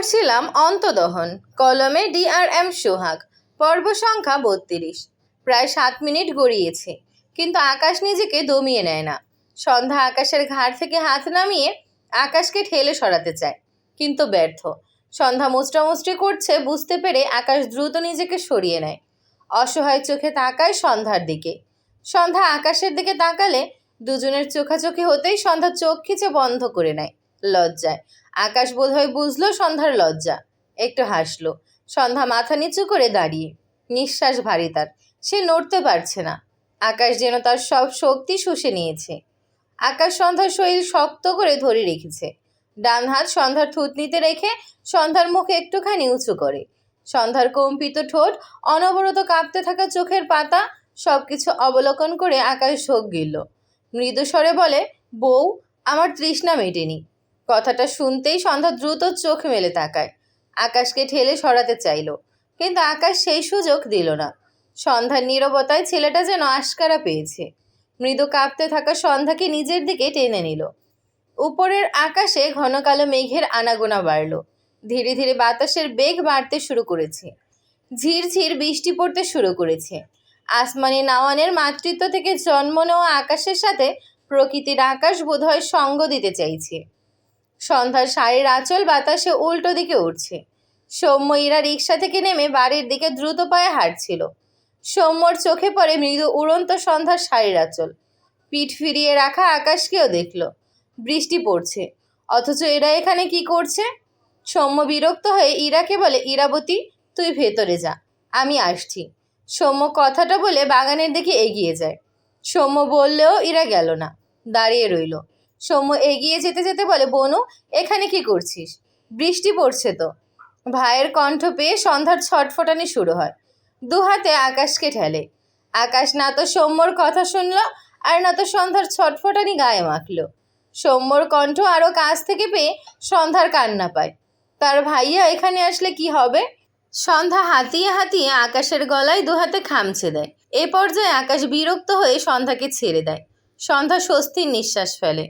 পড়ছিলাম অন্তদহন, কলমে DRM সোহাগ, পর্ব সংখ্যা 32। প্রায় 7 মিনিট গড়িয়েছে, কিন্তু আকাশ নিজেকে দমিয়ে নেয় না। সন্ধ্যা আকাশের ঘাড় থেকে হাত নামিয়ে আকাশকে ঠেলে সরাতে চায়, কিন্তু ব্যর্থ। সন্ধ্যা মুচড়ামুচড়ি করছে বুঝতে পেরে আকাশ দ্রুত নিজেকে সরিয়ে নেয়। অসহায় চোখে তাকায় সন্ধ্যার দিকে। সন্ধ্যা আকাশের দিকে তাকালে দুজনের চোখাচোখি হতেই সন্ধ্যা চোখ খিচে বন্ধ করে নেয় লজ্জায়। আকাশ বোধহয় বুঝলো সন্ধ্যার লজ্জা, একটু হাসলো। সন্ধ্যা মাথা নিচু করে দাঁড়িয়ে, নিঃশ্বাস ভারী তার, সে নড়তে পারছে না। আকাশ যেন তার সব শক্তি শুষে নিয়েছে। আকাশ সন্ধ্যার শরীর শক্ত করে ধরে রেখেছে, ডান হাত সন্ধ্যার থুতনিতে রেখে সন্ধ্যার মুখে একটুখানি উঁচু করে। সন্ধ্যার কম্পিত ঠোঁট, অনবরত কাঁপতে থাকা চোখের পাতা, সবকিছু অবলোকন করে আকাশ ঢোক গিলল। মৃদু স্বরে বলে, বউ, আমার তৃষ্ণা মেটেনি। কথাটা শুনতেই সন্ধ্যা দ্রুত চোখ মেলে তাকায়। আকাশকে ঠেলে সরাতে চাইল, কিন্তু আকাশ সেই সুযোগ দিল না। সন্ধ্যার নীরবতায় ছেলেটা যেন আশকারা পেয়েছে। মৃদু কাঁপতে থাকা সন্ধ্যাকে নিজের দিকে টেনে নিল। উপরের আকাশে ঘন কালো মেঘের আনাগোনা বাড়ল। ধীরে ধীরে বাতাসের বেগ বাড়তে শুরু করেছে। ঝিরঝির বৃষ্টি পড়তে শুরু করেছে। আসমানি নাওয়ানের মাতৃত্ব থেকে জন্ম নেওয়া আকাশের সাথে প্রকৃতির আকাশ বোধহয় সঙ্গ দিতে চাইছে। সন্ধ্যার শাড়ির আঁচল বাতাসে উল্টো দিকে উঠছে। সৌম্য ইরা রিক্সা থেকে নেমে বাড়ির দিকে দ্রুত পায়ে হাঁটছিল। সৌম্যর চোখে পড়ে মৃদু উড়ন্ত সন্ধ্যার শাড়ির আঁচল। পিঠ ফিরিয়ে রাখা আকাশকেও দেখল। বৃষ্টি পড়ছে, অথচ এরা এখানে কি করছে? সৌম্য বিরক্ত হয়ে ইরাকে বলে, ইরাবতী, তুই ভেতরে যা, আমি আসছি। সৌম্য কথাটা বলে বাগানের দিকে এগিয়ে যায়। সৌম্য বললেও ইরা গেল না, দাঁড়িয়ে রইল। সৌম্য এগিয়ে যেতে যেতে বলে, বনু, এখানে কি করছিস? বৃষ্টি পড়ছে তো। ভাইয়ের কণ্ঠ পেয়ে সন্ধ্যার ছটফটানি শুরু হয়। দু হাতে আকাশকে ঠেলে। আকাশ না তো সৌম্যর কথা শুনল, আর না তো সন্ধ্যার ছটফটানি গায়ে মাখল। সৌম্যর কণ্ঠ আরও কাছ থেকে পেয়ে সন্ধ্যার কান্না পায়। তার ভাইয়া এখানে আসলে কি হবে? সন্ধ্যা হাতিয়ে হাতিয়ে আকাশের গলায় দু হাতে খামছে দেয়। এ পর্যায়ে আকাশ বিরক্ত হয়ে সন্ধ্যাকে ছেড়ে দেয়। সন্ধ্যা স্বস্তির নিঃশ্বাস ফেলে।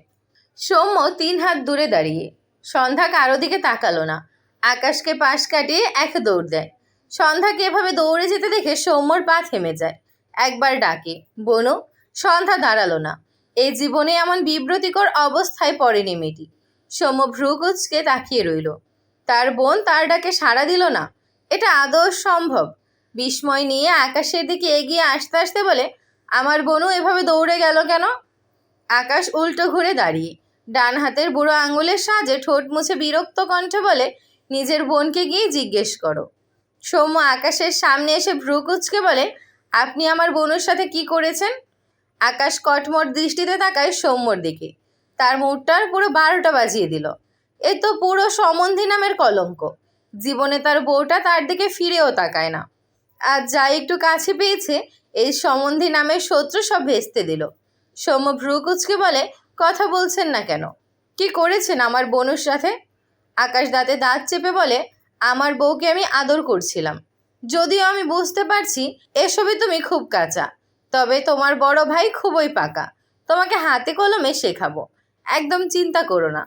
সৌম্য 3 হাত দূরে দাঁড়িয়ে। সন্ধ্যা কারো দিকে তাকালো না। আকাশকে পাশ কাটিয়ে এক দৌড় দেয়। সন্ধ্যাকে এভাবে দৌড়ে যেতে দেখে সৌম্যর পা থেমে যায়। একবার ডাকে, বনু। সন্ধ্যা দাঁড়ালো না। এই জীবনে এমন বিব্রতিকর অবস্থায় পড়েনি মেয়েটি। সৌম্য ভ্রু কুঁচকে তাকিয়ে রইল। তার বোন তার ডাকে সাড়া দিল না। এটা আদৌ সম্ভব? বিস্ময় নিয়ে আকাশের দিকে এগিয়ে আসতে আসতে বলে, আমার বোনও এভাবে দৌড়ে গেল কেন? আকাশ উল্টো ঘুরে দাঁড়িয়ে, ডান হাতের বুড়ো আঙুলের সাহায্যে ঠোঁট মুছে বিরক্ত কণ্ঠে বলে, নিজের বোনকে গিয়ে জিজ্ঞেস করো। সৌম্য আকাশের সামনে এসে ভ্রু কুঁচকে বলে, আপনি আমার বোনের সাথে কি করেছেন? আকাশ কটমট দৃষ্টিতে তাকায় সৌম্যর দিকে। তার মুখটার পুরো 12টা বাজিয়ে দিল। এ তো পুরো সম্বন্ধী নামের কলঙ্ক। জীবনে তার বউটা তার দিকে ফিরেও তাকায় না। আজ যা একটু কাছে পেয়েছে, এই সম্বন্ধী নামের শত্রু সব ভেস্তে দিল। সৌম্য ভ্রু কুঁচকে বলে, কথা বলছেন না কেন? কি করেছেন আমার বোনের সাথে? আকাশ দাঁতে দাঁত চেপে বলে, আমার বউকে আমি আদর করছিলাম। যদিও আমি বুঝতে পারছি এসবে তুমি খুব কাঁচা, তবে তোমার বড় ভাই খুবই পাকা। তোমাকে হাতে কলমে শেখাবো, একদম চিন্তা করো না।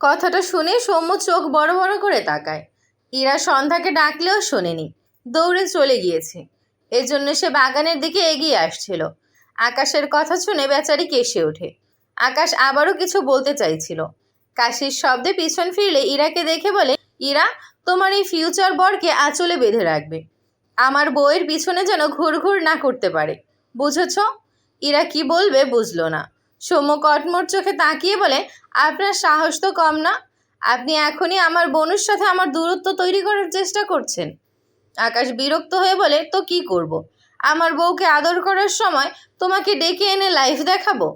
কথাটা শুনে সৌম্য চোখ বড় বড় করে তাকায়। ইরা সন্ধ্যাকে ডাকলেও শোনেনি, দৌড়ে চলে গিয়েছে। এজন্য সে বাগানের দিকে এগিয়ে আসছিল। আকাশের কথা শুনে বেচারি কেসে ওঠে। আকাশ আবারও কিছু বলতে চাইছিল। কাশির শব্দে পিছন ফিরলে ইরাকে দেখে বলে, ইরা, তোমার এই ফিউচার বরকে আঁচলে বেঁধে রাখবে। আমার বউয়ের পিছনে যেন ঘুরঘুর না করতে পারে, বুঝেছ? ইরা কি বলবে বুঝলো না। সৌম্য কটমট চোখে তাকিয়ে বলে, আপনার সাহস তো কম না। আপনি এখনই আমার বোনের সাথে আমার দূরত্ব তৈরি করার চেষ্টা করছেন। আকাশ বিরক্ত হয়ে বলে, তো কি করব? আমার বউকে আদর করার সময় তোমাকে ডেকে এনে লাইভ দেখাবো?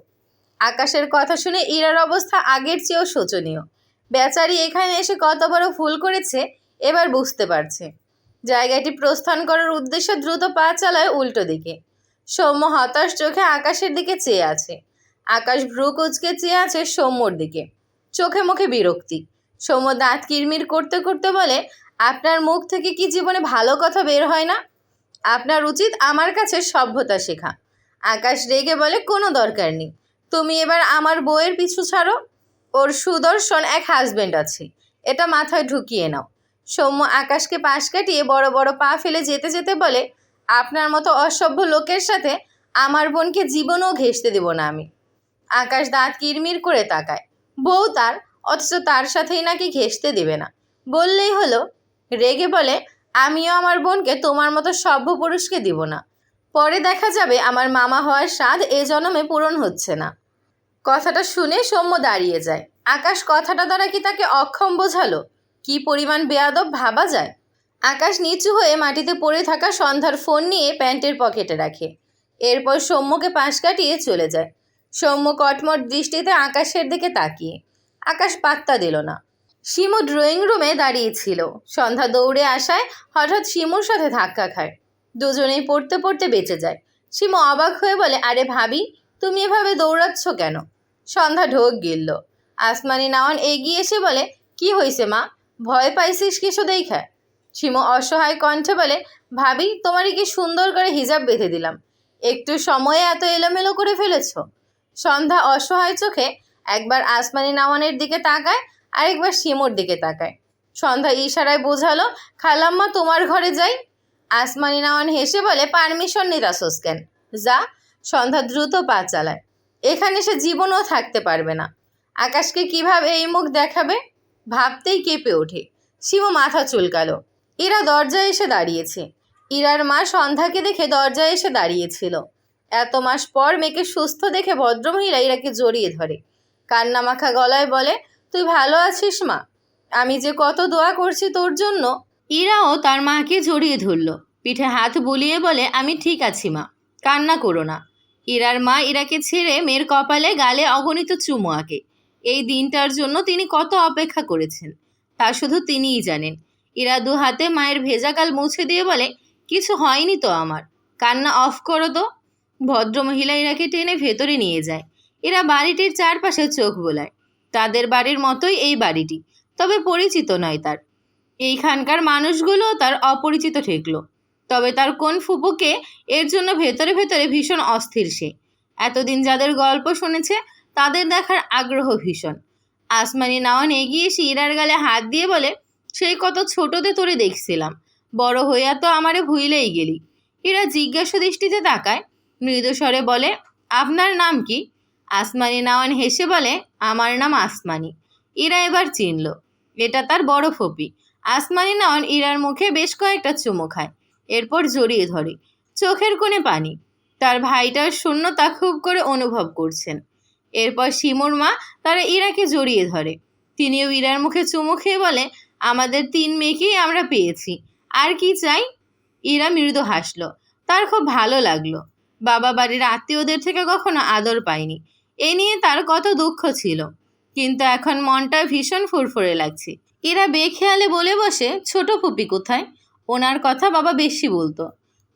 আকাশের কথা শুনে ইরার অবস্থা আগের চেয়েও শোচনীয়। বেচারি এখানে এসে কত বড় ভুল করেছে এবার বুঝতে পারছে। জায়গাটি প্রস্থান করার উদ্দেশ্যে দ্রুত পা চালায় উল্টো দিকে। সৌম্য হতাশ চোখে আকাশের দিকে চেয়ে আছে। আকাশ ভ্রু কুঁচকে চেয়ে আছে সৌম্যর দিকে, চোখে মুখে বিরক্তি। সৌম্য দাঁত কিরমির করতে করতে বলে, আপনার মুখ থেকে কি জীবনে ভালো কথা বের হয় না? আপনার উচিত আমার কাছে সভ্যতা শেখা। আকাশ রেগে বলে, কোনো দরকার নেই। তুমি এবার আমার বউয়ের পিছু ছাড়ো। ওর সুদর্শন এক হাজবেন্ড আছে, এটা মাথায় ঢুকিয়ে নাও। সৌম্য আকাশকে পাশ কাটিয়ে বড় বড় পা ফেলে যেতে যেতে বলে, আপনার মতো অসভ্য লোকের সাথে আমার বোনকে জীবনও ঘেঁষতে দেব না আমি। আকাশ দাঁত কিরমির করে তাকায়। বউ তার, অথচ তার সাথেই নাকি ঘেঁষতে দেবে না। বললেই হলো। রেগে বলে, আমিও আমার বোনকে তোমার মতো সভ্য পুরুষকে দিব না। পরে দেখা যাবে আমার মামা হওয়ার স্বাদ এ জন্মে পূরণ হচ্ছে না। কথাটা শুনে সৌম্য দাঁড়িয়ে যায়। আকাশ কথাটা দ্বারা কি তাকে অক্ষম বোঝালো? কি পরিমাণ বেয়াদব ভাবা যায়। আকাশ নিচু হয়ে মাটিতে পড়ে থাকা সন্ধ্যার ফোন নিয়ে প্যান্টের পকেটে রাখে। এরপর সৌম্যকে পাশ কাটিয়ে চলে যায়। সৌম্য কটমট দৃষ্টিতে আকাশের দিকে তাকিয়ে। আকাশ পাত্তা দিল না। শিমু ড্রয়িং রুমে দাঁড়িয়েছিল। সন্ধ্যা দৌড়ে আসায় হঠাৎ শিমুর সাথে ধাক্কা খায়। দুজনেই পড়তে পড়তে বেঁচে যায়। শিমু অবাক হয়ে বলে, আরে ভাবি, তুমি এভাবে দৌড়াচ্ছ কেন? সন্ধ্যা ঢোক গিলল। আসমানি নাওয়ান এগিয়ে এসে বলে, কি হয়েছে মা, ভয় পাইছিস কিছু দেখা? শিমু অসহায় কণ্ঠে বলে, ভাবি, তোমারই কি সুন্দর করে হিজাব বেঁধে দিলাম, একটু সময়ে এত এলোমেলো করে ফেলেছ। সন্ধ্যা অসহায় চোখে একবার আসমানি নাওয়ানের দিকে তাকায়, আরেকবার শিমুর দিকে তাকায়। সন্ধ্যা ইশারায় বোঝালো, খালাম্মা তোমার ঘরে যাই। আসমানি নাওয়ান হেসে বলে, পারমিশন নিতাসোস কেন, যা। সন্ধ্যা দ্রুত পা চালায়। এখানে সে জীবনও থাকতে পারবে না। আকাশকে কিভাবে এই মুখ দেখাবে ভাবতেই কেঁপে ওঠে। শিমু মাথা চুলকালো। ইরা দরজায় এসে দাঁড়িয়েছে। ইরার মা সন্ধ্যাকে দেখে দরজায় এসে দাঁড়িয়েছিল। এত মাস পর মেয়েকে সুস্থ দেখে ভদ্রমহিলা ইরাকে জড়িয়ে ধরে। কান্নামাখা গলায় বলে, তুই ভালো আছিস মা? আমি যে কত দোয়া করছি তোর জন্য। ইরাও তার মাকে জড়িয়ে ধরল। পিঠে হাত বুলিয়ে বলে, আমি ঠিক আছি মা, কান্না করো না। ইরার মা ইরাকে ছেড়ে মেয়ের কপালে গালে অগণিত চুমু আঁকে। এই দিনটার জন্য তিনি কত অপেক্ষা করেছেন তা শুধু তিনিই জানেন। ইরা দু হাতে মায়ের ভেজা গাল মুছে দিয়ে বলে, কিছু হয়নি তো আমার, কান্না অফ করো তো। ভদ্রমহিলা ইরাকে টেনে ভেতরে নিয়ে যায়। এরা বাড়িটির চারপাশে চোখ বোলায়। তাদের বাড়ির মতোই এই বাড়িটি, তবে পরিচিত নয় তার। এইখানকার মানুষগুলো তার অপরিচিত ঠেকল। তবে তার কোন ফুপুকে এর জন্য ভেতরে ভেতরে ভীষণ অস্থির সে। এতদিন যাদের গল্প শুনেছে তাদের দেখার আগ্রহ ভীষণ। আসমানি নাওয়ান এগিয়ে এসে ইরার গালে হাত দিয়ে বলে, সেই কত ছোটতে তোরে দেখছিলাম, বড় হইয়া তো আমারে ভুইলেই গেলি। ইরা জিজ্ঞাসা দৃষ্টিতে তাকায়। মৃদুস্বরে বলে, আপনার নাম কি? আসমানি নাওয়ান হেসে বলে, আমার নাম আসমানি। ইরা এবার চিনল, এটা তার বড় ফপি। আসমানি নাওয়ান ইরার মুখে বেশ কয়েকটা চুমু খায়, এরপর জড়িয়ে ধরে। চোখের কোণে পানি। তার ভাইটার শূন্যতা খুব করে অনুভব করছেন। এরপর শিমুর মা তারা ইরাকে জড়িয়ে ধরে। তিনিও ইরার মুখে চুমু খেয়ে বলে, আমাদের 3 মেয়েকেই আমরা পেয়েছি, আর কি চাই? ইরা মৃদু হাসল। তার খুব ভালো লাগলো। বাবা বাড়ির আত্মীয়দের থেকে কখনো আদর পায়নি, এ নিয়ে তার কত দুঃখ ছিল। কিন্তু এখন মনটা ভীষণ ফুরফুরে লাগছে। ইরা বেখেয়ালে বলে বসে, ছোট ফুপি কোথায়? ওনার কথা বাবা বেশি বলতো।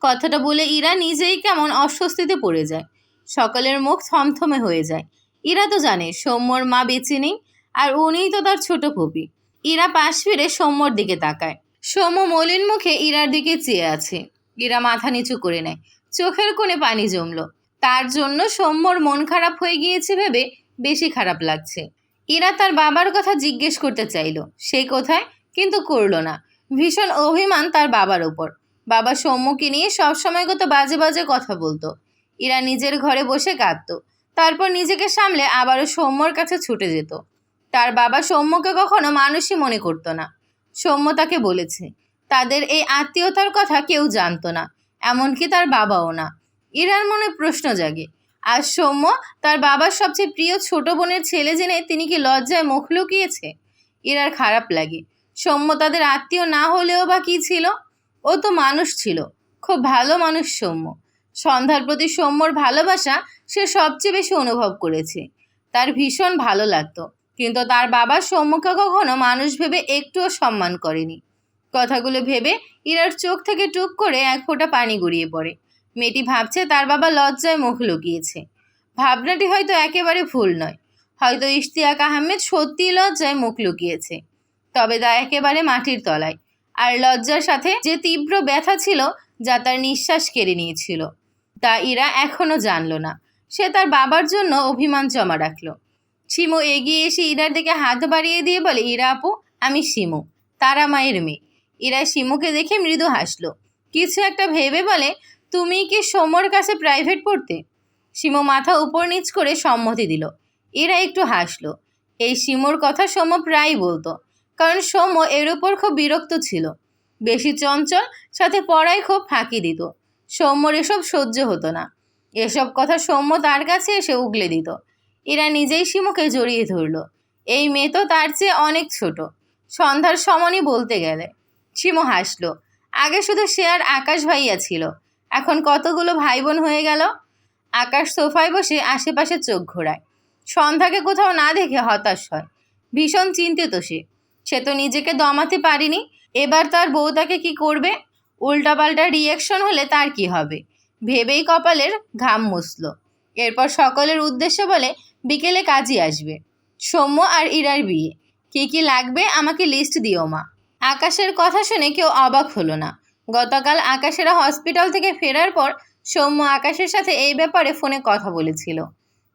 কথাটা বলে ইরা নিজেই কেমন অস্বস্তিতে পড়ে যায়। সকলের মুখ থমথমে হয়ে যায়। ইরা তো জানে সৌম্যর মা বেঁচে নেই, আর উনিই তো তার ছোট ফুপি। ইরা পাশ ফিরে সৌম্যর দিকে তাকায়। সৌম্য মলিন মুখে ইরার দিকে চেয়ে আছে। ইরা মাথা নিচু করে নেয়। চোখের কোণে পানি জমল। তার জন্য সৌম্যর মন খারাপ হয়ে গিয়েছে ভেবে বেশি খারাপ লাগছে। ইরা তার বাবার কথা জিজ্ঞেস করতে চাইল, সেই কোথায়, কিন্তু করল না। ভীষণ অভিমান তার বাবার ওপর। বাবা সৌম্যকে নিয়ে সবসময় কত বাজে বাজে কথা বলতো। ইরা নিজের ঘরে বসে কাঁদত। তারপর নিজেকে সামলে আবারও সৌম্যর কাছে ছুটে যেত। তার বাবা সৌম্যকে কখনো মানুষই মনে করতো না। সৌম্য তাকে বলেছে, তাদের এই আত্মীয়তার কথা কেউ জানতো না, এমনকি তার বাবাও না। ইরার মনে প্রশ্ন জাগে, আজ সৌম্য তার বাবার সবচেয়ে প্রিয় ছোট বোনের ছেলে জেনে তিনি কি লজ্জায় মুখ লুকিয়েছে? ইরার খারাপ লাগে। সৌম্য তাদের আত্মীয় না হলেও বা কী ছিল, ও তো মানুষ ছিল, খুব ভালো মানুষ সৌম্য। সন্ধ্যার প্রতি সৌম্যর ভালোবাসা সে সবচেয়ে বেশি অনুভব করেছে। তার ভীষণ ভালো লাগতো, কিন্তু তার বাবা সৌম্যকে কখনো মানুষ ভেবে একটুও সম্মান করেনি। কথাগুলো ভেবে ইরার চোখ থেকে টুপ করে এক ফোঁটা পানি গড়িয়ে পড়ে। মেয়েটি ভাবছে তার বাবা লজ্জায় মুখ লুকিয়েছে। ভাবনাটি হয়তো একেবারে ভুল নয়। হয়তো ইশতিয়াক আহমেদ সত্যিই লজ্জায় মুখ লুকিয়েছে, তবে তা একেবারে মাটির তলায়। আর লজ্জার সাথে যে তীব্র ব্যথা ছিল, যা তার নিঃশ্বাস কেড়ে নিয়েছিল, তা ইরা এখনও জানল না। সে তার বাবার জন্য অভিমান জমা রাখল। শিমু এগিয়ে এসে ইরার দিকে হাত বাড়িয়ে দিয়ে বলে, ইরা আপু, আমি শিমু, তারা মায়ের মেয়ে। ইরা শিমুকে দেখে মৃদু হাসলো। কিছু একটা ভেবে বলে, তুমি কি সৌম্যর কাছে প্রাইভেট পড়তে? শিমু মাথা উপর নিচ করে সম্মতি দিল। ইরা একটু হাসলো। এই শিমুর কথা সৌম্য প্রায়ই বলতো, কারণ সৌম্য এর উপর খুব বিরক্ত ছিল। বেশি চঞ্চল, সাথে পড়ায় খুব ফাঁকি দিত। সৌম্যর এসব সহ্য হতো না। এসব কথা সৌম্য তার কাছে এসে উগলে দিত। ইরা নিজেই শিমুকে জড়িয়ে ধরল। এই মেয়ে তো তার চেয়ে অনেক ছোট, সন্ধ্যার সমানই বলতে গেলে। শিমু হাসলো। আগে শুধু সে আর আকাশ ভাইয়া ছিল, এখন কতগুলো ভাই বোন হয়ে গেল। আকাশ সোফায় বসে আশেপাশে চোখ ঘোরায়। সন্ধ্যাকে কোথাও না দেখে হতাশ হয়। ভীষণ চিন্তিত সে। সে তো নিজেকে দমাতে পারেনি, এবার তার বউ তাকে কি করবে? উল্টাপাল্টা রিয়াকশন হলে তার কি হবে? ভেবেই কপালের ঘাম মুছল। এরপর সকলের উদ্দেশ্যে বলে, বিকেলে কাজী আসবে, সৌম্য আর ইরার বিয়ে। কি কি লাগবে আমাকে লিস্ট দিও মা। আকাশের কথা শুনে কেউ অবাক হলো না। গতকাল আকাশেরা হসপিটাল থেকে ফেরার পর সৌম্য আকাশের সাথে এই ব্যাপারে ফোনে কথা বলেছিল।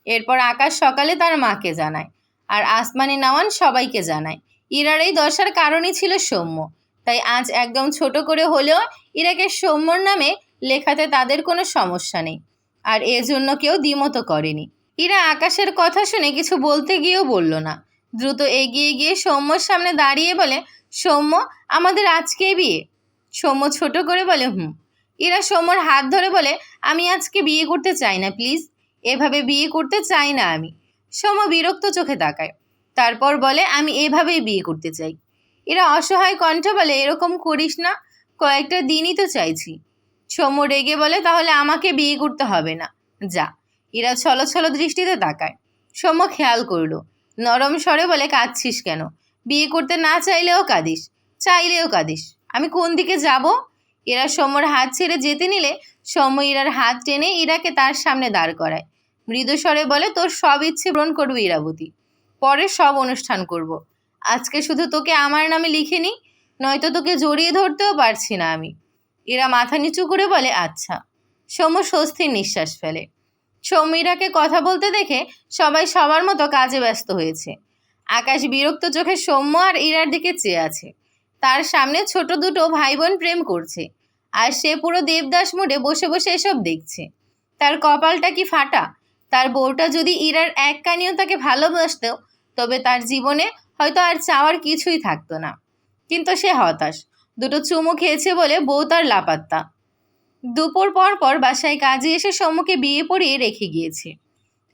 এরপর আকাশ সকালে তার মাকে জানায়, আর আসমানি নাওয়ান সবাইকে জানায়। ইরার এই দশার কারণই ছিল সৌম্য। তাই আজ একদম ছোট করে হলেও ইরাকে সৌম্যর নামে লেখাতে তাদের কোনো সমস্যা নেই, আর এজন্য কেউ দ্বিমত করেনি। ইরা আকাশের কথা শুনে কিছু বলতে গিয়েও বলল না। দ্রুত এগিয়ে গিয়ে সৌম্যর সামনে দাঁড়িয়ে বলে, সৌম্য, আমাদের আজকেই বিয়ে? সৌম্য ছোট করে বলে, হুম। ইরা সৌম্যর হাত ধরে বলে, আমি আজকে বিয়ে করতে চাই না প্লিজ, এভাবে বিয়ে করতে চাই না আমি। সৌম্য বিরক্ত চোখে তাকায়, তারপর বলে, আমি এভাবেই বিয়ে করতে চাই। এরা অসহায় কণ্ঠে বলে, এরকম করিস না, কয়েকটা দিনই তো চাইছি। সৌম্য রেগে বলে, তাহলে আমাকে বিয়ে করতে হবে না, যা। এরা ছলো ছলো দৃষ্টিতে তাকায়। সৌম্য খেয়াল করলো, নরম স্বরে বলে, কাঁদছিস কেন? বিয়ে করতে না চাইলেও কাঁদিস, চাইলেও কাঁদিস, আমি কোন দিকে যাব? এরা সৌম্যর হাত ছেড়ে যেতে নিলে সৌম্য ইরার হাত টেনে ইরাকে তার সামনে দাঁড় করায়। মৃদু স্বরে বলে, তোর সব ইচ্ছে পূরণ করবো ইরাবতী, পরে সব অনুষ্ঠান করব। আজকে শুধু তোকে আমার নামে লিখে নি, নয়তো তোকে জড়িয়ে ধরতেও পারছি না আমি। এরা মাথা নিচু করে বলে, আচ্ছা। সৌম্য স্বস্তির নিঃশ্বাস ফেলে। সৌম্য ইরাকে কথা বলতে দেখে সবাই সবার মতো কাজে ব্যস্ত হয়েছে। আকাশ বিরক্ত চোখে সৌম্য আর ইরার দিকে চেয়ে আছে। তার সামনে ছোট দুটো ভাই বোন প্রেম করছে, আর সে পুরো দেবদাস মোডে বসে বসে এসব দেখছে। তার কপালটা কি ফাটা! তার বউটা যদি ইরার এক কানিও তাকে ভালোবাসত, তবে তার জীবনে হয়তো আর চাওয়ার কিছুই থাকতো না। কিন্তু সে হতাশ। দুটো চুমু খেয়েছে বলে বউ তার লাপাত্তা। দুপুর পর পর বাসায় কাজে এসে সৌম্যকে বিয়ে পড়িয়ে রেখে গিয়েছে।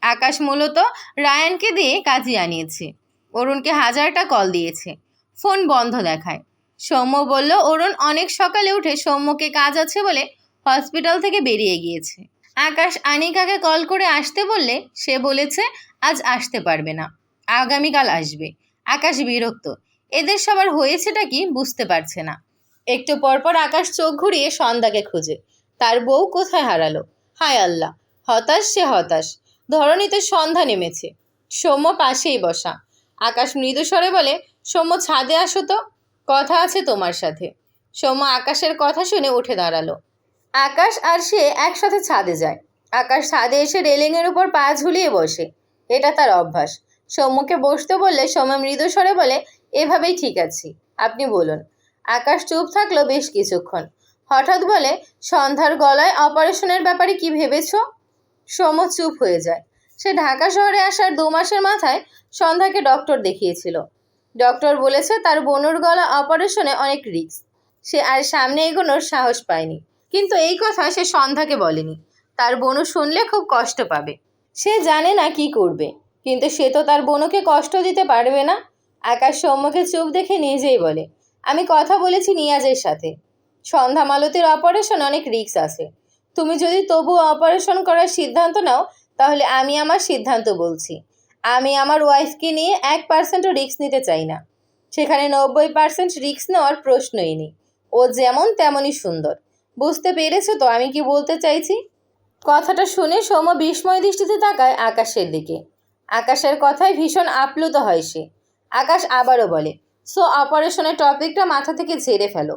আকাশ মূলত রায়ানকে দিয়ে কাজে আনিয়েছে। অরুণকে হাজারটা কল দিয়েছে, ফোন বন্ধ দেখায়। সৌম্য বলল, অরুণ অনেক সকালে উঠে সৌম্যকে কাজ আছে বলে হসপিটাল থেকে বেরিয়ে গিয়েছে। আকাশ আনিকাকে কল করে আসতে বললে সে বলেছে আজ আসতে পারবে না, আগামীকাল আসবে। আকাশ বিরক্ত, এদের সবার হয়েছেটা কি বুঝতে পারছে না। একটু পরপর আকাশ চোখ ঘুরিয়ে সন্ধ্যাকে খুঁজে, তার বউ কোথায় হারালো। হায় আল্লাহ, হতাশ সে হতাশ। ধরণীতে সন্ধ্যা নেমেছে। সৌম্য পাশেই বসা। আকাশ মৃদু স্বরে বলে, সৌম্য ছাদে আসো তো, কথা আছে তোমার সাথে। সৌম্য আকাশের কথা শুনে উঠে দাঁড়ালো। আকাশ আর সে একসাথে ছাদে যায়। আকাশ ছাদে এসে রেলিংয়ের উপর পা ঝুলিয়ে বসে, এটা তার অভ্যাস। সৌম্যকে বসতে বললে সৌম্য মৃদু স্বরে বলে, এভাবেই ঠিক আছি, আপনি বলুন। আকাশ চুপ থাকলো বেশ কিছুক্ষণ। হঠাৎ বলে, সন্ধ্যার গলায় অপারেশনের ব্যাপারে কি ভেবেছ? সৌম্য চুপ হয়ে যায়। সে ঢাকা শহরে আসার 2 মাসের মাথায় সন্ধ্যাকে ডক্টর দেখিয়েছিল। ডক্টর বলেছে তার বোনের গলা অপারেশনে অনেক রিস্ক, সে আর সামনে এগোনোর সাহস পায়নি। কিন্তু এই কথা সে সন্ধ্যাকে বলেনি। তার বোনও শুনলে খুব কষ্ট পাবে। সে জানে না কি করবে, কিন্তু সে তো তার বোনকে কষ্ট দিতে পারবে না। আকাশ সৌম্যকে চুপ দেখে নিজেই বলে, আমি কথা বলেছি নিয়াজের সাথে। সন্ধ্যা মালতীর অপারেশন অনেক রিস্ক আছে। তুমি যদি তবুও অপারেশন করার সিদ্ধান্ত নাও, তাহলে আমি আমার সিদ্ধান্ত বলছি। আমি আমার ওয়াইফকে নিয়ে 1%ও রিস্ক নিতে চাই না। সেখানে 90% রিস্ক নেওয়ার প্রশ্নই নেই। ও যেমন তেমনই সুন্দর। বুঝতে পেরেছো তো আমি কি বলতে চাইছি? কথাটা শুনে সৌম্য বিস্ময় দৃষ্টিতে তাকায় আকাশের দিকে। আকাশের কথায় ভীষণ আপ্লুত হয় সে। আকাশ আবারও বলে, সো অপারেশনের টপিকটা মাথা থেকে ঝেড়ে ফেলো।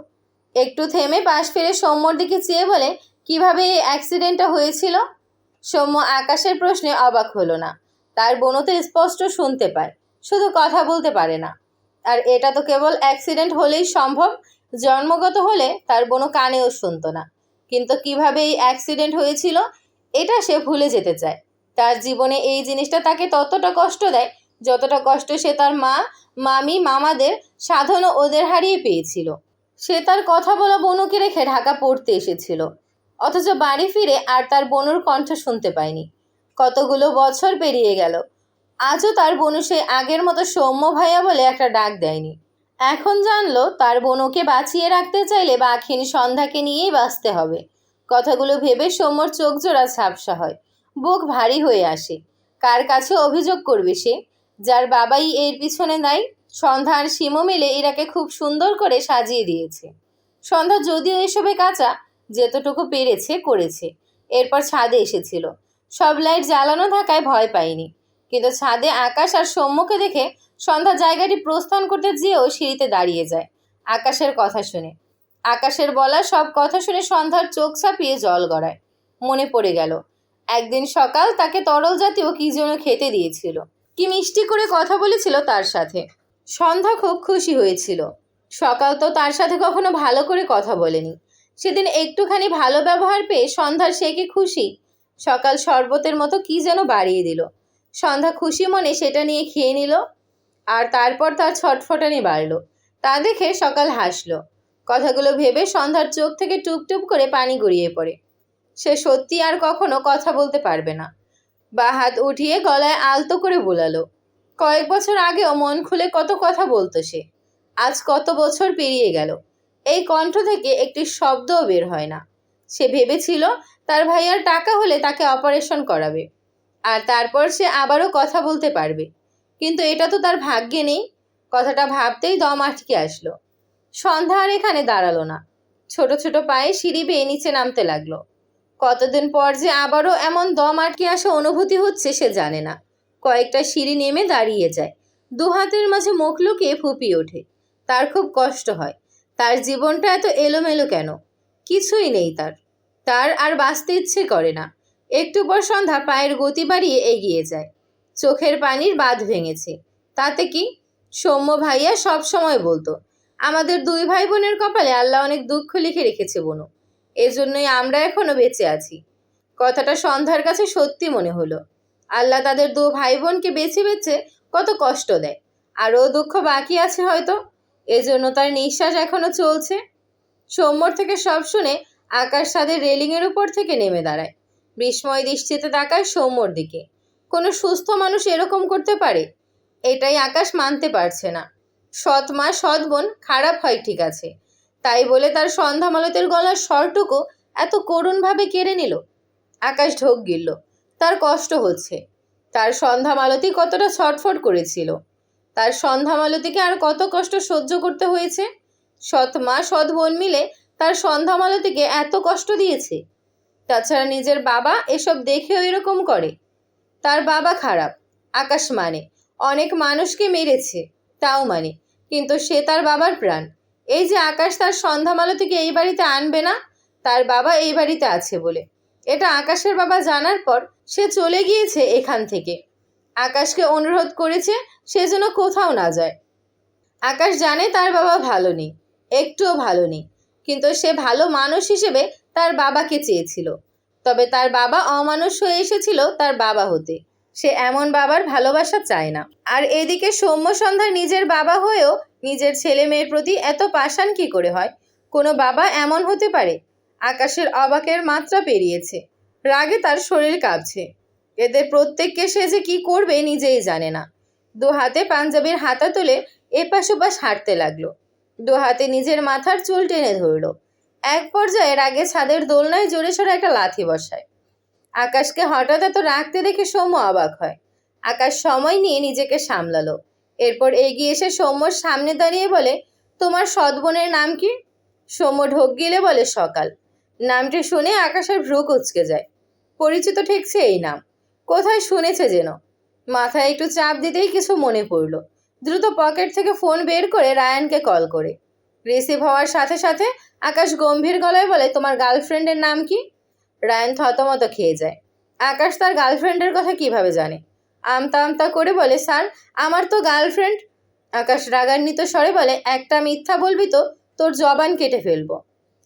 একটু থেমে পাশ ফিরে সৌম্যর দিকে চেয়ে বলে, কিভাবে এই অ্যাক্সিডেন্টটা হয়েছিল? সৌম্য আকাশের প্রশ্নে অবাক হলো না। তার বোনও তো স্পষ্ট শুনতে পায়, শুধু কথা বলতে পারে না। আর এটা তো কেবল অ্যাক্সিডেন্ট হলেই সম্ভব, জন্মগত হলে তার বোনও কানেও শুনতো না। কিন্তু কিভাবে এই অ্যাক্সিডেন্ট হয়েছিল এটা সে ভুলে যেতে চায়। তার জীবনে এই জিনিসটা তাকে ততটা কষ্ট দেয় যতটা কষ্ট সে তার মা, মামি, মামাদের সাধন ওদের হারিয়ে পেয়েছিল। সে তার কথা বলা বনুকে রেখে ঢাকা পড়তে এসেছিল, অথচ বাড়ি ফিরে আর তার বনুর কণ্ঠ শুনতে পায়নি। কতগুলো বছর পেরিয়ে গেল, আজও তার বনু সেই আগের মতো সৌম্য ভাইয়া বলে একটা ডাক দেয়নি। এখন জানলো তার বনুকে বাঁচিয়ে রাখতে চাইলে বাঘিনী সন্ধ্যাকে নিয়েই বাঁচতে হবে। কথাগুলো ভেবে সৌম্যর চোখ জোড়া ঝাপসা হয়, বুক ভারী হয়ে আসে। কার কাছে অভিযোগ করবে সে, যার বাবাই এর পিছনে দায়ী? সন্ধ্যা আর শিমু মিলে ইরাকে খুব সুন্দর করে সাজিয়ে দিয়েছে। সন্ধ্যা যদিও এসবে কাঁচা, যেতটুকু পেরেছে করেছে। এরপর ছাদে এসেছিল, সব লাইট জ্বালানো থাকায় ভয় পায়নি। কিন্তু ছাদে আকাশ আর সৌম্যকে দেখে সন্ধ্যা জায়গাটি প্রস্থান করতে যেয়েও সিঁড়িতে দাঁড়িয়ে যায় আকাশের কথা শুনে। আকাশের বলা সব কথা শুনে সন্ধ্যার চোখ ছাপিয়ে জল গড়ায়। মনে পড়ে গেল একদিন সকাল তাকে তরল জাতীয় কি যেন খেতে দিয়েছিল, কি মিষ্টি করে কথা বলেছিল তার সাথে। সন্ধ্যা খুব খুশি হয়েছিল। সকাল তো তার সাথে কখনো ভালো করে কথা বলেনি। সেদিন একটুখানি ভালো ব্যবহার পেয়ে সন্ধ্যার সে কি খুশি। সকাল শরবতের মতো কি যেন বাড়িয়ে দিল। সন্ধ্যা খুশি মনে সেটা নিয়ে খেয়ে নিল, আর তারপর তার ছটফটানি বাড়ল। তা দেখে সকাল হাসল। কথাগুলো ভেবে সন্ধ্যার চোখ থেকে টুপটুপ করে পানি গড়িয়ে পড়ে। সে সত্যি আর কখনো কথা বলতে পারবে না। বা হাত উঠিয়ে গলায় আলতো করে বোলালো। কয়েক বছর আগেও মন খুলে কত কথা বলতো সে। আজ কত বছর পেরিয়ে গেল, এই কণ্ঠ থেকে একটি শব্দও বের হয় না। সে ভেবেছিল তার ভাইয়ার টাকা হলে তাকে অপারেশন করাবে, আর তারপর সে আবারও কথা বলতে পারবে। কিন্তু এটা তো তার ভাগ্যে নেই। কথাটা ভাবতেই দম আটকে আসলো। সন্ধ্যা আর এখানে দাঁড়ালো না, ছোট ছোট পায়ে সিঁড়ি বেয়ে নিচে নামতে লাগলো। কতদিন পর যে আবারও এমন দম আটকে আসা অনুভূতি হচ্ছে সে জানে না। কয়েকটা সিঁড়ি নেমে দাঁড়িয়ে যায়, দু হাতের মাঝে মুখ লুকিয়ে ফুপিয়ে ওঠে। তার খুব কষ্ট হয়। তার জীবনটা এত এলোমেলো কেন? কিছুই নেই তার। তার আর বাঁচতে ইচ্ছে করে না। একটু পর সন্ধ্যা পায়ের গতি বাড়িয়ে এগিয়ে যায়। চোখের পানির বাঁধ ভেঙেছে। তাতে কি? সৌম্য ভাইয়া সব সময় বলতো, আমাদের দুই ভাই বোনের কপালে আল্লাহ অনেক দুঃখ লিখে রেখেছে বনু, এজন্যই আমরা এখনো বেঁচে আছি। কথাটা সন্ধ্যার কাছে সত্যি মনে হলো। আল্লাহ তাদের দু ভাই বোনকে বেছে বেছে কত কষ্ট দেয়। আরও দুঃখ বাকি আছে হয়তো, এজন্য তার নিঃশ্বাস এখনো চলছে। সৌম্যর থেকে সব শুনে আকাশ ছাদের রেলিংয়ের উপর থেকে নেমে দাঁড়ায়। বিস্ময় দৃষ্টিতে তাকায় সৌম্যর দিকে। কোনো সুস্থ মানুষ এরকম করতে পারে? এটাই আকাশ মানতে পারছে না। সৎ মা সৎ বোন খারাপ হয় ঠিক আছে, তাই বলে তার সন্ধ্যামালতের গলার স্বরটুকু এত করুণভাবে কেড়ে নিল। আকাশ ঢোক গিলল। তার কষ্ট হচ্ছে। তার সন্ধ্যামালতী কতটা ছটফট করেছিল। তার সন্ধ্যামালতীকে আর কত কষ্ট সহ্য করতে হয়েছে। সৎ মা সৎ বোন মিলে তার সন্ধ্যামালতীকে এত কষ্ট দিয়েছে। তাছাড়া নিজের বাবা এসব দেখেও এরকম করে। তার বাবা খারাপ, আকাশ মানে। অনেক মানুষকে মেরেছে, তাও মানে। কিন্তু সে তার বাবার প্রাণ। এই যে আকাশ তার সন্ধ্যামালতীকে এই বাড়িতে আনবে না, তার বাবা এই বাড়িতে আছে বলে। এটা আকাশের বাবা জানার পর সে চলে গিয়েছে এখান থেকে। আকাশকে অনুরোধ করেছে সে যেন কোথাও না যায়। আকাশ জানে তার বাবা ভালো নেই, একটুও ভালো নেই। কিন্তু সে ভালো মানুষ হিসেবে তার বাবাকে চেয়েছিল। তবে তার বাবা অমানুষ হয়ে এসেছিল তার বাবা হতে। সে এমন বাবার ভালোবাসা চায় না। আর এদিকে সৌম্য সন্ধ্যা নিজের বাবা হয়েও নিজের ছেলে মেয়ের প্রতি এত পাষাণ কী করে হয়? কোনো বাবা এমন হতে পারে? আকাশের অবাকের মাত্রা পেরিয়েছে। রাগে তার শরীর কাঁপছে। এদের প্রত্যেককে সে যে কী করবে নিজেই জানে না। দু হাতে পাঞ্জাবির হাতা তুলে এপাশ ওপাশ হাঁটতে লাগলো। দু হাতে নিজের মাথার চুল টেনে ধরল। এক পর্যায়ে রাগে ছাদের দোলনায় জোরে সোরে একটা লাথি বসায়। আকাশকে হঠাৎ এত রাগতে দেখে সৌম্য অবাক হয়। আকাশ সময় নিয়ে নিজেকে সামলালো। এরপর এগিয়ে এসে সৌম্যর সামনে দাঁড়িয়ে বলে, তোমার সৎ বোনের নাম কি? সৌম্য ঢোক গিলে বলে, সকাল। নামটি শুনে আকাশের ভ্রু কুঁচকে যায়। পরিচিত ঠেকছে এই নাম, কোথায় শুনেছে যেন। মাথায় একটু চাপ দিতেই কিছু মনে পড়ল। দ্রুত পকেট থেকে ফোন বের করে রায়ানকে কল করে। রিসিভ হওয়ার সাথে সাথে আকাশ গম্ভীর গলায় বলে, তোমার গার্লফ্রেন্ডের নাম কি? রায়ান থতমত খেয়ে যায়। আকাশ তার গার্লফ্রেন্ডের কথা কিভাবে জানে? আমতা আমতা করে বলে, স্যার আমার তো গার্লফ্রেন্ড। আকাশ রাগান্বিত স্বরে বলে, একটা মিথ্যা বলবি তো তোর জবান কেটে ফেলবো।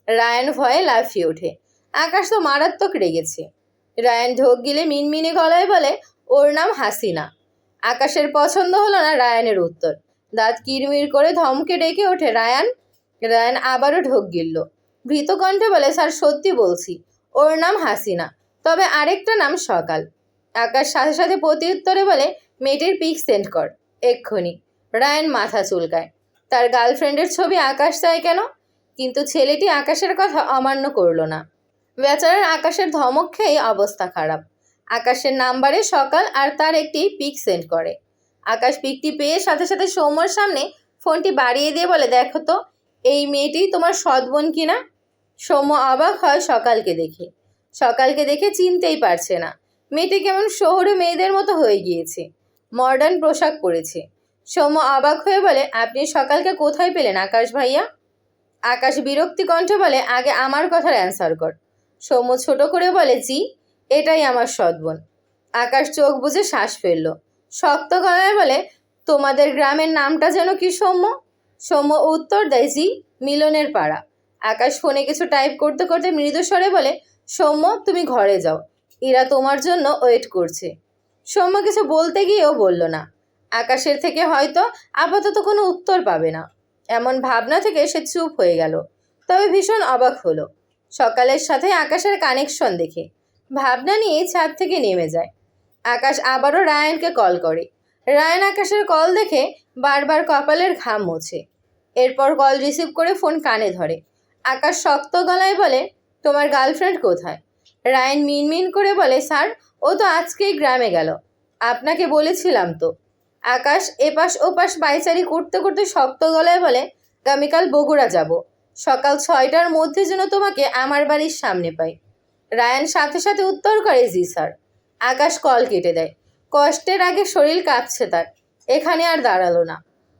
রায়ান ভয়ে লাফিয়ে ওঠে। আকাশ তো মারাত্মক রেগেছে। রায়ান ঢোক গিলে মিনমিনে গলায় বলে, ওর নাম হাসিনা। আকাশের পছন্দ হলো না রায়ানের উত্তর। দাঁত কিরমির করে ধমকে ডেকে ওঠে, রায়ান। রায়ান আবারও ঢোক গিলল। ভীত কণ্ঠে বলে, স্যার সত্যি বলছি, ওর নাম হাসিনা, তবে আরেকটা নাম সকাল। আকাশ সাথে সাথে প্রতি উত্তরে বলে, মেয়েটির পিক সেন্ড কর এক্ষুনি। রায়ান মাথা চুলকায়। তার গার্লফ্রেন্ডের ছবি আকাশ চায় কেন? কিন্তু ছেলেটি আকাশের কথা অমান্য করল না। বেচারার আকাশের ধমক খেয়ে অবস্থা খারাপ। আকাশের নাম্বারে সকাল আর তার একটি পিক সেন্ড করে। আকাশ পিকটি পেয়ে সাথে সাথে সৌম্যর সামনে ফোনটি বাড়িয়ে দিয়ে বলে, দেখো তো এই মেয়েটি তোমার সৎ বোন কিনা। সৌম্য অবাক হয় সকালকে দেখে। সকালকে দেখে চিনতেই পারছে না। মেয়েটি কেমন শহুরে মেয়েদের মতো হয়ে গিয়েছে, মডার্ন পোশাক পরেছে। সৌম্য অবাক হয়ে বলে, আপনি সকালকে কোথায় পেলেন আকাশ ভাইয়া? আকাশ বিরক্তি কণ্ঠে বলে, আগে আমার কথার অ্যান্সার কর। সৌম্য ছোট করে বলে, জি, এটাই আমার সৎ বোন। আকাশ চোখ বুজে শ্বাস ফেলল। শক্ত গলায় বলে, তোমাদের গ্রামের নামটা যেন কি সৌম্য? সৌম্য উত্তর দেয়, জি, মিলনের পাড়া। আকাশ ফোনে কিছু টাইপ করতে করতে মৃদু স্বরে বলে, সৌম্য তুমি ঘরে যাও, এরা তোমার জন্য ওয়েট করছে। সৌম্য কিছু বলতে গিয়েও বলল না। আকাশের থেকে হয়তো আপাতত কোনো উত্তর পাবে না, এমন ভাবনা থেকে সে চুপ হয়ে গেল। তবে ভীষণ অবাক হলো সকালের সাথে আকাশের কানেকশন দেখে। ভাবনা নিয়ে ছাদ থেকে নেমে যায়। আকাশ আবারও রায়ানকে কল করে। রায়ান আকাশের কল দেখে বারবার কপালের ঘাম মোছে। এরপর কল রিসিভ করে ফোন কানে ধরে। আকাশ শক্ত গলায় বলে, তোমার গার্লফ্রেন্ড কোথায়? রায়ান মিনমিন করে বলে, স্যার ও তো আজকেই গ্রামে গেল, আপনাকে বলেছিলাম তো। আকাশ এপাশ ওপাশ পায়চারি করতে করতে শক্ত গলায় বলে, আগামীকাল বগুড়া যাব, সকাল 6টার মধ্যে যেন তোমাকে আমার বাড়ির সামনে পাই। রায়ান সাথে সাথে উত্তর করে, জি স্যার। আকাশ কল কেটে দেয়। কষ্টের আগে শরীর কাঁপছে তার। এখানে আর দাঁড়ালো না।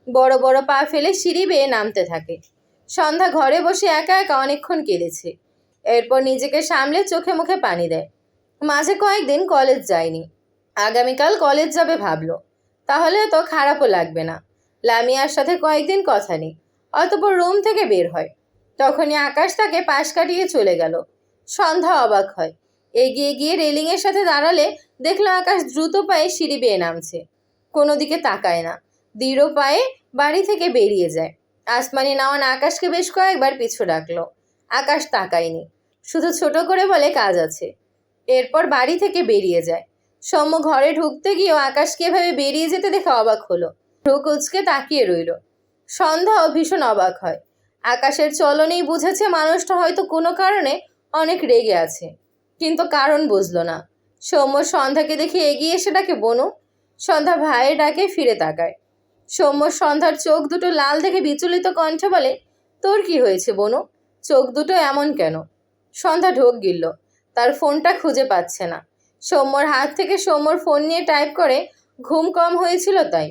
বড় বড় পা ফেলে সিঁড়ি বেয়ে নামতে থাকে। সন্ধ্যা ঘরে বসে একা একা অনেকক্ষণ কেঁদেছে। এরপর নিজেকে সামলে চোখে মুখে পানি দেয়। মাঝে কয়েকদিন কলেজ যায়নি। আগামীকাল কলেজ যাবে ভাবলো। তাহলে তো খারাপও লাগবে না। লামিয়ার সাথে কয়েকদিন কথা নেই। অতঃপর রুম থেকে বের হয়। তখনই আকাশ তাকে পাশ কাটিয়ে চলে গেল। সন্ধ্যা অবাক হয়। এগিয়ে গিয়ে রেলিংয়ের সাথে দাঁড়ালে দেখলো আকাশ দ্রুত পায়ে সিঁড়ি বেয়ে নামছে। কোনো দিকে তাকায় না, দৃঢ় পায়ে বাড়ি থেকে বেরিয়ে যায়। আসমানি নাওয়ান আকাশকে বেশ কয়েকবার পিছু ডাকলো। আকাশ তাকায়নি, শুধু ছোট করে বলে, কাজ আছে। এরপর বাড়ি থেকে বেরিয়ে যায়। সৌম্য ঘরে ঢুকতে গিয়েও আকাশকে এভাবে বেরিয়ে যেতে দেখে অবাক হলো। ঢোক উচকে তাকিয়ে রইল। সন্ধ্যাও ভীষণ অবাক হয়। আকাশের চলনেই বুঝেছে মানুষটা হয়তো কোনো কারণে অনেক রেগে আছে, কিন্তু কারণ বুঝলো না। সৌম্য সন্ধ্যাকে দেখে এগিয়ে এসে ডাকে, বনু। সন্ধ্যা ভাইয়ের ডাকে ফিরে তাকায়। সৌম্য সন্ধ্যার চোখ দুটো লাল দেখে বিচলিত কণ্ঠে বলে, তোর কি হয়েছে বনু? চোখ দুটো এমন কেন? সন্ধ্যা ঢোক গিলল। তার ফোনটা খুঁজে পাচ্ছে না। সৌম্যর হাত থেকে সৌম্যর ফোন নিয়ে টাইপ করে, ঘুম কম হয়েছিল তাই।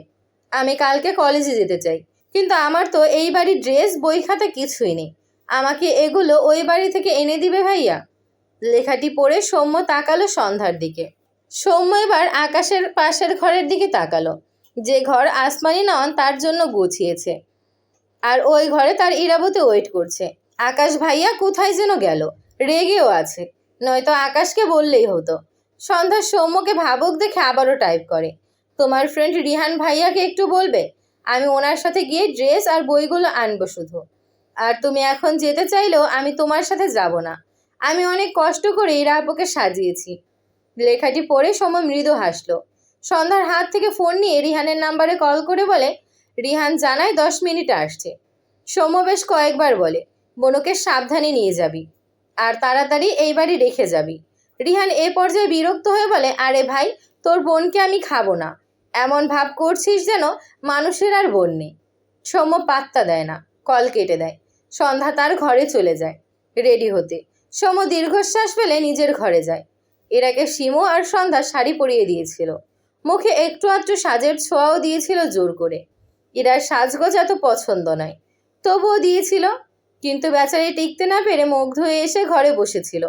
আমি কালকে কলেজে যেতে চাই, কিন্তু আমার তো এই বাড়ির ড্রেস বই খাতা কিছুই নেই। আমাকে এগুলো ওই বাড়ি থেকে এনে দিবে ভাইয়া? লেখাটি পড়ে সৌম্য তাকালো সন্ধ্যার দিকে। সৌম্য এবার আকাশের পাশের ঘরের দিকে তাকালো, যে ঘর আসমানি নন তার জন্য গুছিয়েছে। আর ওই ঘরে তার ইরাবতী ওয়েট করছে। আকাশ ভাইয়া কোথায় যেন গেল, রেগেও আছে, নয়তো আকাশকে বললেই হতো। সন্ধ্যা সৌম্যকে ভাবুক দেখে আবারও টাইপ করে, তোমার ফ্রেন্ড রিহান ভাইয়াকে একটু বলবে, আমি ওনার সাথে গিয়ে ড্রেস আর বইগুলো আনবো শুধু। আর তুমি এখন যেতে চাইলেও আমি তোমার সাথে যাব না। আমি অনেক কষ্ট করে ইরা আপুকে সাজিয়েছি। লেখাটি পড়ে সৌম্য মৃদু হাসলো। সন্ধ্যার হাত থেকে ফোন নিয়ে রিহানের নাম্বারে কল করে বলে, রিহান জানায় 10 মিনিটে আসছে। সৌম্য বেশ কয়েকবার বলে, বনুকে সাবধানে নিয়ে যাবি আর তাড়াতাড়ি এই বাড়ি রেখে যাবি। রিহান এ পর্যায়ে বিরক্ত হয়ে বলে, আরে ভাই, তোর বোনকে আমি খাবো না, এমন ভাব করছিস যেন মানুষের আর বোন নেই। সৌম্য পাত্তা দেয় না, কল কেটে দেয়। সন্ধ্যা তার ঘরে চলে যায় রেডি হতে। সৌম্য দীর্ঘশ্বাস ফেলে নিজের ঘরে যায়। এর আগে শিমু আর সন্ধ্যা শাড়ি পরিয়ে দিয়েছিল, মুখে একটু আধটু সাজের ছোঁয়াও দিয়েছিল জোর করে। ইরার সাজগোজ এত পছন্দ নয়, তবুও দিয়েছিল। কিন্তু বেচারি টিকতে না পেরে মুগ্ধ হয়ে এসে ঘরে বসেছিল।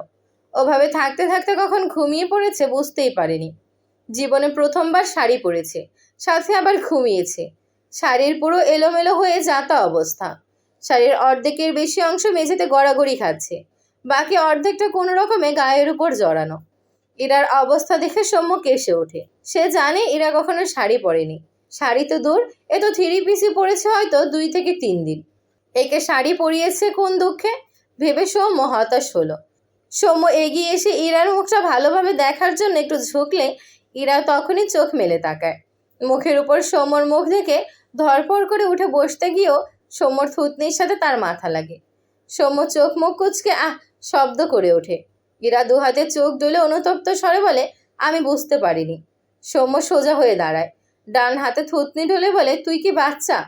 ওভাবে থাকতে থাকতে কখন ঘুমিয়ে পড়েছে বুঝতেই পারেনি। জীবনে প্রথমবার শাড়ি পরেছে, সাথে আবার ঘুমিয়েছে। শাড়ির পুরো এলোমেলো হয়ে যাতা অবস্থা। শাড়ির অর্ধেকের বেশি অংশ মেঝেতে গড়াগড়ি খাচ্ছে, বাকি অর্ধেকটা কোনো রকমে গায়ের উপর জড়ানো। ইরার অবস্থা দেখে সৌম্য কেসে ওঠে। সে জানে ইরা কখনো শাড়ি পরেনি। শাড়ি তো দূর, এ তো 3 পিসই পরেছে হয়তো 2 থেকে 3 দিন। একে শাড়ি পরিয়েছে কোন দুঃখে ভেবে সৌম্য হতাশ হলো। সৌম্য এগিয়ে এসে ইরার মুখটা ভালোভাবে দেখার জন্য একটু ঝুঁকলে ইরা তখনই চোখ মেলে তাকায়। মুখের উপর সৌম্যর মুখ দেখে ধরপড় করে উঠে বসতে গিয়েও সৌম্যর থুতনির সাথে তার মাথা লাগে। সৌম্য চোখ মুখ কুঁচকে শব্দ করে ওঠে। ইরা 2 হাতে চোখ ডলে অনুতপ্ত স্বরে বলে, আমি বুঝতে পারিনি। সৌম্য সোজা হয়ে দাঁড়ায়, ডান হাতে থুতনি ঢলে বলে, তুই কি বাচ্চা?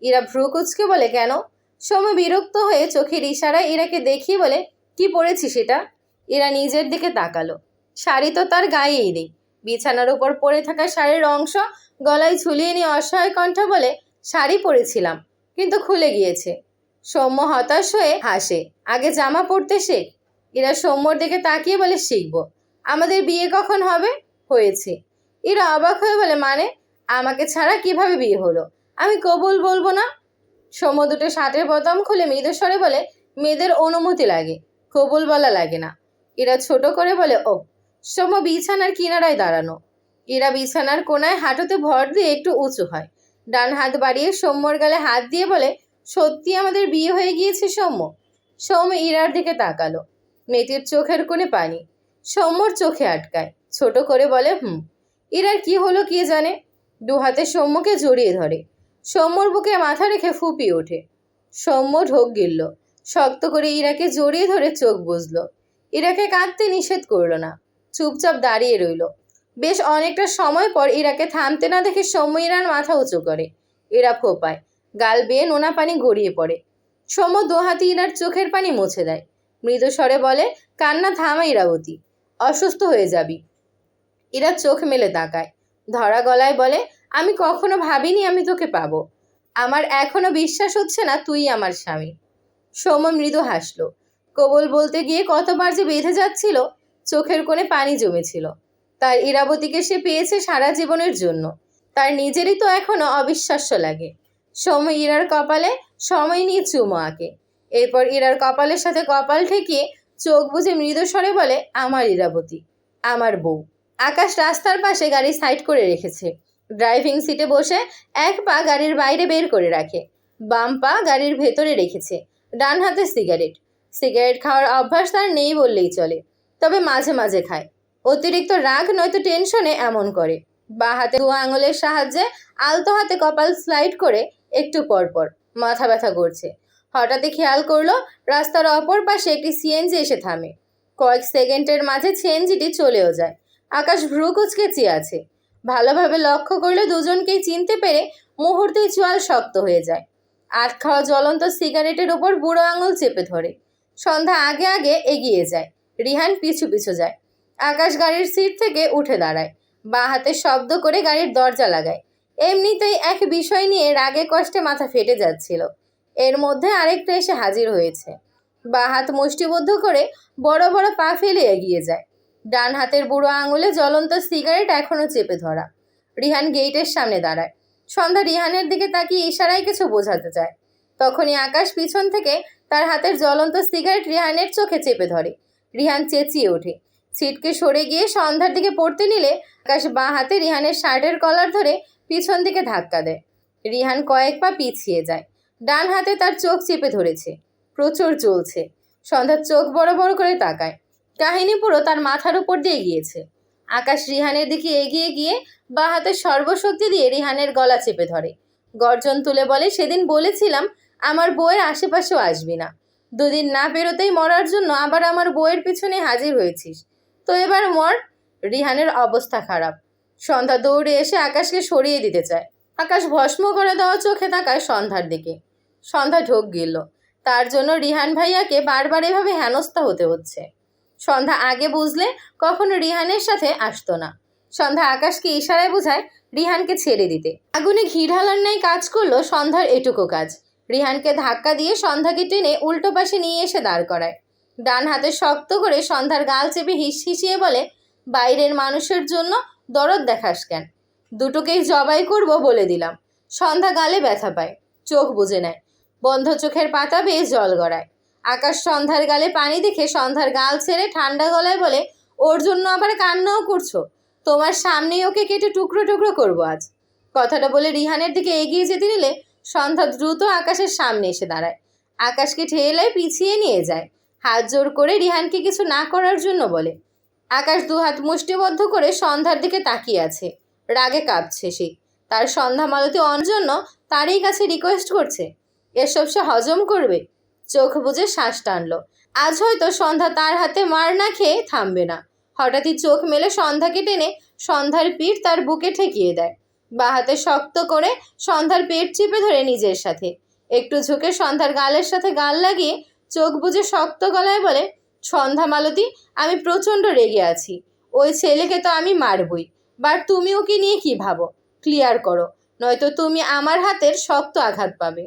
ইরা ভ্রু কুঁচকে বলে, কেন? সৌম্য বিরক্ত হয়ে চোখের ইশারায় ইরাকে দেখিয়ে বলে, কি পরেছি সেটা? ইরা নিজের দিকে তাকালো। শাড়ি তো তার গায়েই নেই। বিছানার উপর পড়ে থাকা শাড়ির অংশ গলায় ঝুলিয়ে নিয়ে অসহায় কণ্ঠে বলে, শাড়ি পরেছিলাম, কিন্তু খুলে গিয়েছে। সৌম্য হতাশ হয়ে হাসে, আগে জামা পরতে শেখ। ইরা সৌম্যর দিকে তাকিয়ে বলে, শিখবো। আমাদের বিয়ে কখন হবে? হয়েছে। ইরা অবাক হয়ে বলে, মানে? আমাকে ছাড়া কিভাবে বিয়ে হলো? আমি কবুল বলবো না। সৌম্য দুটো শার্টের বোতাম খুলে মৃদুস্বরে বলে, মেয়েদের অনুমতি লাগে, কবুল বলা লাগে না। ইরা ছোট করে বলে, ও। সৌম্য বিছানার কিনারায় দাঁড়ানো। ইরা বিছানার কোনায় হাঁটুতে ভর দিয়ে একটু উঁচু হয়, ডান হাত বাড়িয়ে সৌম্যর গালে হাত দিয়ে বলে, সত্যি আমাদের বিয়ে হয়ে গিয়েছে সৌম্য? সৌম্য ইরার দিকে তাকালো। মেয়েটির চোখের কোণে পানি। সৌম্যর চোখে আটকায়, ছোট করে বলে, হুম। ইরার কি হলো কে জানে। 2 হাতে সৌম্যকে জড়িয়ে ধরে। সৌম্যর বুকে মাথা রেখে ফুপিয়ে ওঠে। সৌম্য ঢোক গিলল, শক্ত করে ইরাকে জড়িয়ে ধরে চোখ বুঝল। ইরাকে কাঁদতে নিষেধ করলো না, চুপচাপ দাঁড়িয়ে রইল। বেশ অনেকটা সময় পর ইরাকে থামতে না দেখে সৌম্য ইরার মাথা উঁচু করে। ইরা ফোপায়, গাল বেয়ে নোনা পানি গড়িয়ে পড়ে। সৌম্য 2 হাতে ইরার চোখের পানি মুছে দেয়। মৃদু স্বরে বলে, কান্না থামা ইরাবতী, অসুস্থ হয়ে যাবি। ইরা চোখ মেলে তাকায়, ধরা গলায় বলে, আমি কখনো ভাবিনি আমি তোকে পাবো। আমার এখনো বিশ্বাস হচ্ছে না তুই আমার স্বামী। সৌম্য মৃদু হাসলো। কবুল বলতে গিয়ে কতবার যে বেঁধে যাচ্ছিল, চোখের কোণে পানি জমেছিল। তার ইরাবতীকে সে পেয়েছে সারা জীবনের জন্য। তার নিজেরই তো এখনো অবিশ্বাস্য লাগে। সৌম্য ইরার কপালে সময় নিয়ে চুমো আঁকে। এরপর ইরার কপালের সাথে কপাল ঠেকিয়ে চোখ বুজে মৃদু স্বরে বলে, আমার ইরাবতী, আমার বউ। আকাশ রাস্তার পাশে গাড়ি সাইড করে রেখেছে। ড্রাইভিং সিটে বসে এক পা গাড়ির বাইরে বের করে রাখে, বাম পা গাড়ির ভেতরে রেখেছে। ডান হাতে সিগারেট। সিগারেট খাওয়ার অভ্যাস তার নেই বললেই চলে, তবে মাঝে মাঝে খায়। অতিরিক্ত রাগ নয়তো টেনশনে এমন করে। বাঁ হাতে 2 আঙুলের সাহায্যে আলতো হাতে কপাল স্লাইড করে একটু পর পর মাথা ব্যথা করছে। হঠাৎই খেয়াল করলো রাস্তার অপর পাশে একটি সিএনজি এসে থামে। কয়েক সেকেন্ডের মাঝে সিএনজিটি চলেও যায়। আকাশ ভ্রু কুঁচকে চেয়ে আছে। ভালোভাবে লক্ষ্য করলে দুজনকেই চিনতে পেরে মুহূর্তেই চোয়াল শক্ত হয়ে যায়। আট খাওয়া জ্বলন্ত সিগারেটের উপর বুড়ো আঙুল চেপে ধরে। সন্ধ্যা আগে আগে এগিয়ে যায়, রিহান পিছু পিছু যায়। আকাশ গাড়ির সিট থেকে উঠে দাঁড়ায়, বাঁ হাতে শব্দ করে গাড়ির দরজা লাগায়। এমনিতেই এক বিষয় নিয়ে রাগে কষ্টে মাথা ফেটে যাচ্ছিল, এর মধ্যে আরেকটা এসে হাজির হয়েছে। বাঁ হাত মুষ্টিবদ্ধ করে বড় বড় পা ফেলে এগিয়ে যায়। ডান হাতের বুড়ো আঙুলে জ্বলন্ত সিগারেট এখনো চেপে ধরা। রিহান গেটের সামনে দাঁড়ায়। সন্ধ্যা রিহানের দিকে তাকিয়ে ইশারায় কিছু বোঝাতে চায়। তখনই আকাশ পিছন থেকে তার হাতের জ্বলন্ত সিগারেট রিহানের চোখে চেপে ধরে। রিহান চেঁচিয়ে ওঠে। ছিটকে সরে গিয়ে সন্ধ্যার দিকে পড়তে নিলে আকাশ বাঁ হাতে রিহানের শার্টের কলার ধরে পিছন দিকে ধাক্কা দেয়। রিহান কয়েক পা পিছিয়ে যায়। ডান হাতে তার চোখ চেপে ধরেছে। প্রচুর চলছে। সন্ধ্যার চোখ বড় বড় করে তাকায়। কাহিনী পুরো তার মাথার উপর দিয়ে গিয়েছে। আকাশ রিহানের দিকে এগিয়ে গিয়ে বাঁ হাতে সর্বশক্তি দিয়ে রিহানের গলা চেপে ধরে। গর্জন তুলে বলে, সেদিন বলেছিলাম আমার বউয়ের আশেপাশেও আসবি না। 2 দিন না বেরোতেই মরার জন্য আবার আমার বউয়ের পিছনে হাজির হয়েছিস, তো এবার মর। রিহানের অবস্থা খারাপ। সন্ধ্যা দৌড়ে এসে আকাশকে সরিয়ে দিতে চায়। আকাশ ভস্ম করে দেওয়া চোখে তাকায় সন্ধ্যার দিকে। সন্ধ্যা ঢোক গিলল। তার জন্য রিহান ভাইয়াকে বারবার এভাবে হেনস্থা হতে হচ্ছে। সন্ধ্যা আগে বুঝলে কখনো রিহানের সাথে আসতো না। সন্ধ্যা আকাশকে ইশারায় বোঝায় রিহানকে ছেড়ে দিতে। আগুনে ঘি ঢালার ন্যায় কাজ করলো সন্ধ্যার এটুকু কাজ। রিহানকে ধাক্কা দিয়ে সন্ধ্যাকে টেনে উল্টো পাশে নিয়ে এসে দাঁড় করায়। ডান হাতে শক্ত করে সন্ধ্যার গাল চেপে হিসিয়ে বলে, বাইরের মানুষের জন্য দরদ দেখাস কেন? দুটোকেই জবাই করব বলে দিলাম। সন্ধ্যা গালে ব্যথা পায়, চোখ বুজে নেয়, বন্ধ চোখের পাতা বেয়ে জল গড়ায়। আকাশ সন্ধ্যার গালে পানি দেখে সন্ধ্যার গাল ছেড়ে ঠান্ডা গলায় বলে, ওর জন্য আবার কান্নাও করছো? তোমার সামনেই ওকে কেটে টুকরো টুকরো করবো আজ। কথাটা বলে রিহানের দিকে এগিয়ে যেতে নিলে সন্ধ্যা দ্রুত আকাশের সামনে এসে দাঁড়ায়। আকাশকে ঠেলে পিছিয়ে নিয়ে যায়, হাত জোর করে রিহানকে কিছু না করার জন্য বলে। আকাশ দুহাত মুষ্টিবদ্ধ করে সন্ধ্যার দিকে তাকিয়ে আছে, রাগে কাঁপছে সে। তার সন্ধ্যা মালতী জন্য তারই কাছে রিকোয়েস্ট করছে, এসব সে হজম করবে? চোখ বুজে শ্বাস টানলো। আজ হয়তো সন্ধ্যা তার হাতে মার না খেয়ে থামবে না। হঠাৎই চোখ মেলে সন্ধ্যাকে টেনে সন্ধ্যার পিঠ তার বুকে ঠেকিয়ে দেয়, বা হাতে শক্ত করে সন্ধ্যার পেট চিপে ধরে নিজের সাথে। একটু ঝুঁকে সন্ধ্যার গালের সাথে গাল লাগিয়ে চোখ বুজে শক্ত গলায় বলে, সন্ধ্যা মালতী, আমি প্রচণ্ড রেগে আছি। ওই ছেলেকে তো আমি মারবই, বাট তুমি ওকে নিয়ে কি ভাবো? ক্লিয়ার করো, নয়তো তুমি আমার হাতের শক্ত আঘাত পাবে।